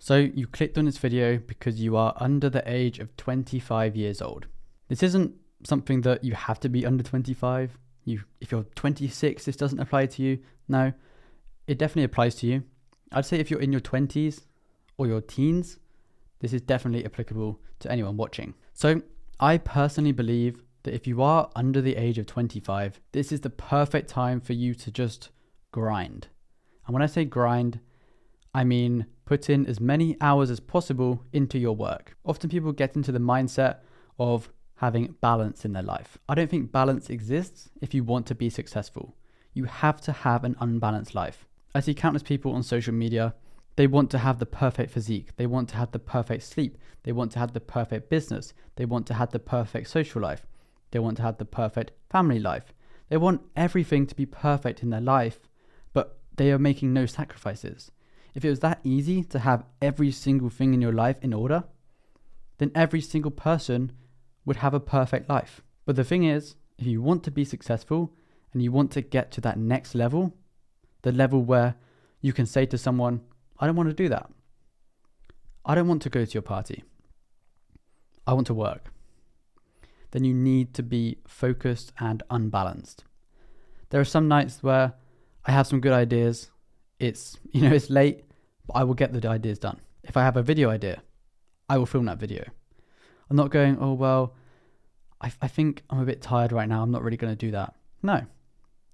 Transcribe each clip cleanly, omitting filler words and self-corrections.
So you clicked on this video because you are under the age of 25 years old. This isn't something that you have to be under 25. If you're 26, this doesn't apply to you. No, it definitely applies to you. I'd say if you're in your 20s or your teens, this is definitely applicable to anyone watching. So I personally believe that if you are under the age of 25, this is the perfect time for you to just grind. And when I say grind, I mean put in as many hours as possible into your work. Often people get into the mindset of having balance in their life. I don't think balance exists if you want to be successful. You have to have an unbalanced life. I see countless people on social media. They want to have the perfect physique. They want to have the perfect sleep. They want to have the perfect business. They want to have the perfect social life. They want to have the perfect family life. They want everything to be perfect in their life, but they are making no sacrifices. If it was that easy to have every single thing in your life in order, then every single person would have a perfect life. But the thing is, if you want to be successful and you want to get to that next level, the level where you can say to someone, I don't want to do that. I don't want to go to your party. I want to work. Then you need to be focused and unbalanced. There are some nights where I have some good ideas. It's late, but I will get the ideas done. If I have a video idea, I will film that video. I'm not going, oh, well, I think I'm a bit tired right now. I'm not really going to do that. No,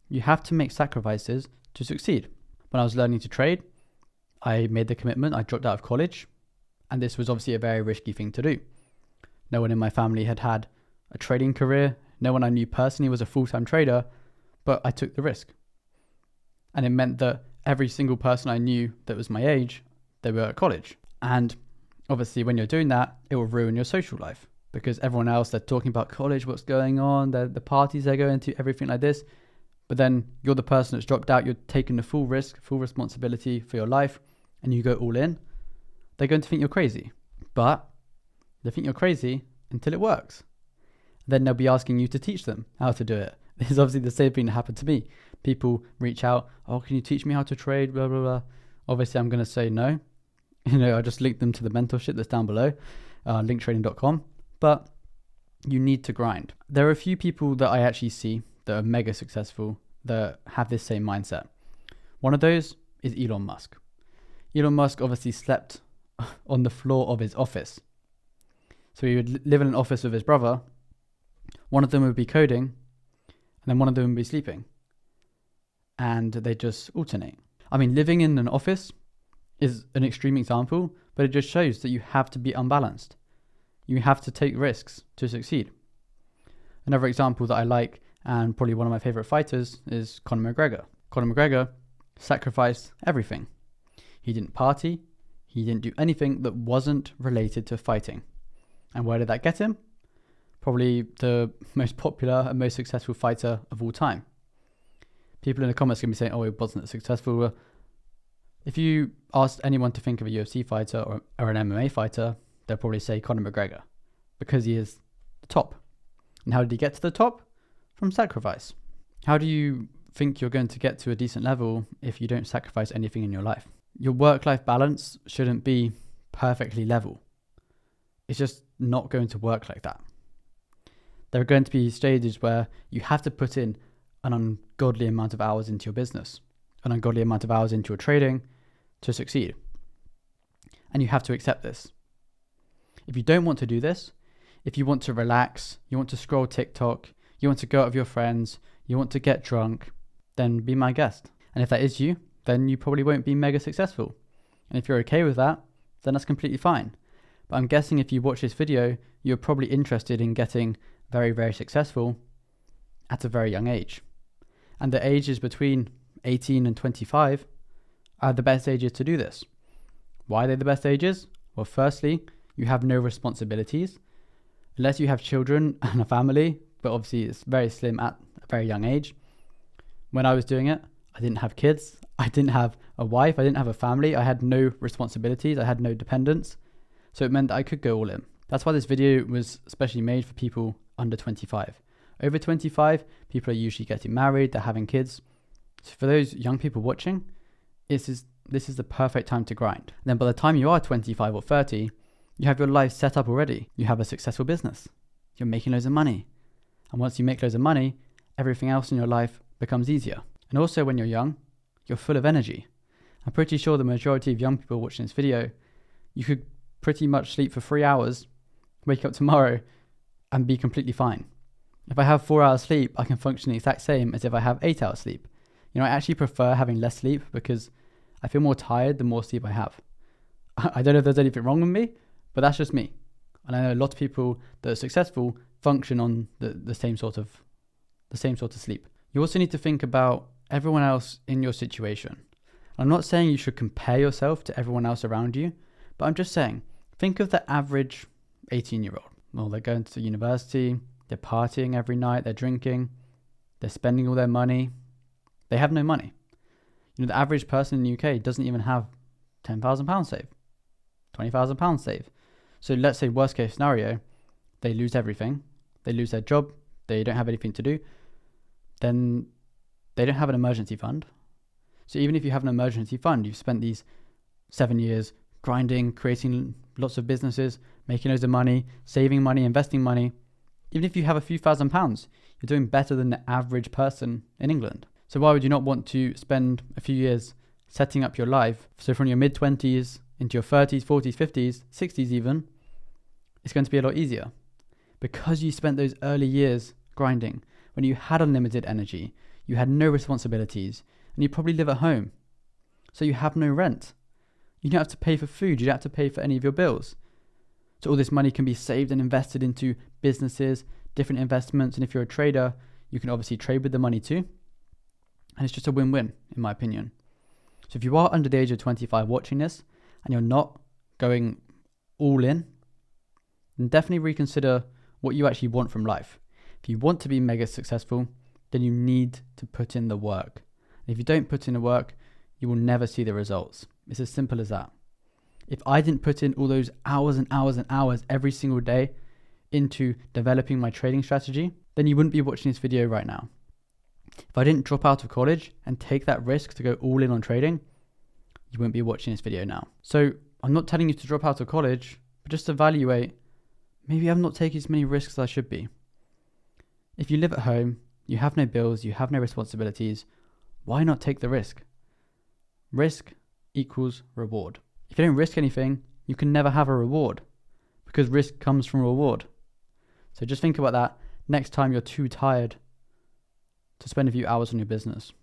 you have to make sacrifices to succeed. When I was learning to trade, I made the commitment. I dropped out of college, and this was obviously a very risky thing to do. No one in my family had had a trading career. No one I knew personally was a full-time trader, but I took the risk. And it meant that every single person I knew that was my age, they were at college. And obviously when you're doing that, it will ruin your social life because everyone else, they're talking about college, what's going on, the parties they're going to, everything like this. But then you're the person that's dropped out, you're taking the full risk, full responsibility for your life, and you go all in. They're going to think you're crazy. But they think you're crazy until it works. Then they'll be asking you to teach them how to do it. This is obviously the same thing that happened to me. People reach out, oh, can you teach me how to trade, blah, blah, blah. Obviously, I'm going to say no. I just link them to the mentorship that's down below, linktrading.com. But you need to grind. There are a few people that I actually see that are mega successful that have this same mindset. One of those is Elon Musk. Elon Musk obviously slept on the floor of his office. So he would live in an office with his brother. One of them would be coding, and then one of them would be sleeping. And they just alternate. I mean, living in an office is an extreme example, but it just shows that you have to be unbalanced. You have to take risks to succeed. Another example that I like, and probably one of my favorite fighters, is Conor McGregor. Conor McGregor sacrificed everything. He didn't party. He didn't do anything that wasn't related to fighting. And where did that get him? Probably the most popular and most successful fighter of all time. People in the comments are going to be saying, oh, it wasn't successful. Well, if you asked anyone to think of a UFC fighter or an MMA fighter, they'll probably say Conor McGregor because he is the top. And how did he get to the top? From sacrifice. How do you think you're going to get to a decent level if you don't sacrifice anything in your life? Your work-life balance shouldn't be perfectly level. It's just not going to work like that. There are going to be stages where you have to put in an ungodly amount of hours into your business, an ungodly amount of hours into your trading to succeed. And you have to accept this. If you don't want to do this, if you want to relax, you want to scroll TikTok, you want to go out with your friends, you want to get drunk, then be my guest. And if that is you, then you probably won't be mega successful. And if you're okay with that, then that's completely fine. But I'm guessing if you watch this video, you're probably interested in getting very, very successful at a very young age. And the ages between 18 and 25 are the best ages to do this. Why are they the best ages? Well, firstly, you have no responsibilities. Unless you have children and a family, but obviously it's very slim at a very young age. When I was doing it, I didn't have kids. I didn't have a wife. I didn't have a family. I had no responsibilities. I had no dependents. So it meant that I could go all in. That's why this video was especially made for people under 25. Over 25, people are usually getting married, they're having kids. So for those young people watching, this is this is the perfect time to grind. And then by the time you are 25 or 30, you have your life set up already. You have a successful business. You're making loads of money. And once you make loads of money, everything else in your life becomes easier. And also when you're young, you're full of energy. I'm pretty sure the majority of young people watching this video, you could pretty much sleep for 3 hours, wake up tomorrow and be completely fine. If I have 4 hours sleep, I can function the exact same as if I have 8 hours sleep. I actually prefer having less sleep because I feel more tired the more sleep I have. I don't know if there's anything wrong with me, but that's just me. And I know a lot of people that are successful function on the same sort of sleep. You also need to think about everyone else in your situation. I'm not saying you should compare yourself to everyone else around you, but I'm just saying, think of the average 18-year-old. Well, they're going to university, they're partying every night, they're drinking, they're spending all their money. They have no money. The average person in the UK doesn't even have £10,000 saved, £20,000 saved. So let's say worst case scenario, they lose everything, they lose their job, they don't have anything to do, then they don't have an emergency fund. So even if you have an emergency fund, you've spent these 7 years grinding, creating lots of businesses, making loads of money, saving money, investing money. Even if you have a few £1,000s, you're doing better than the average person in England. So why would you not want to spend a few years setting up your life? So from your mid-20s into your 30s, 40s, 50s, 60s even, it's going to be a lot easier. Because you spent those early years grinding, when you had unlimited energy, you had no responsibilities, and you probably live at home. So you have no rent. You don't have to pay for food, you don't have to pay for any of your bills. So all this money can be saved and invested into businesses, different investments, and if you're a trader, you can obviously trade with the money too. And it's just a win-win, in my opinion. So if you are under the age of 25 watching this, and you're not going all in, then definitely reconsider what you actually want from life. If you want to be mega successful, then you need to put in the work. And if you don't put in the work, you will never see the results. It's as simple as that. If I didn't put in all those hours and hours and hours every single day into developing my trading strategy, then you wouldn't be watching this video right now. If I didn't drop out of college and take that risk to go all in on trading, you wouldn't be watching this video now. So I'm not telling you to drop out of college, but just evaluate, maybe I'm not taking as many risks as I should be. If you live at home, you have no bills, you have no responsibilities, why not take the risk? Risk equals reward. If you don't risk anything, you can never have a reward because risk comes from reward. So just think about that next time you're too tired to spend a few hours on your business.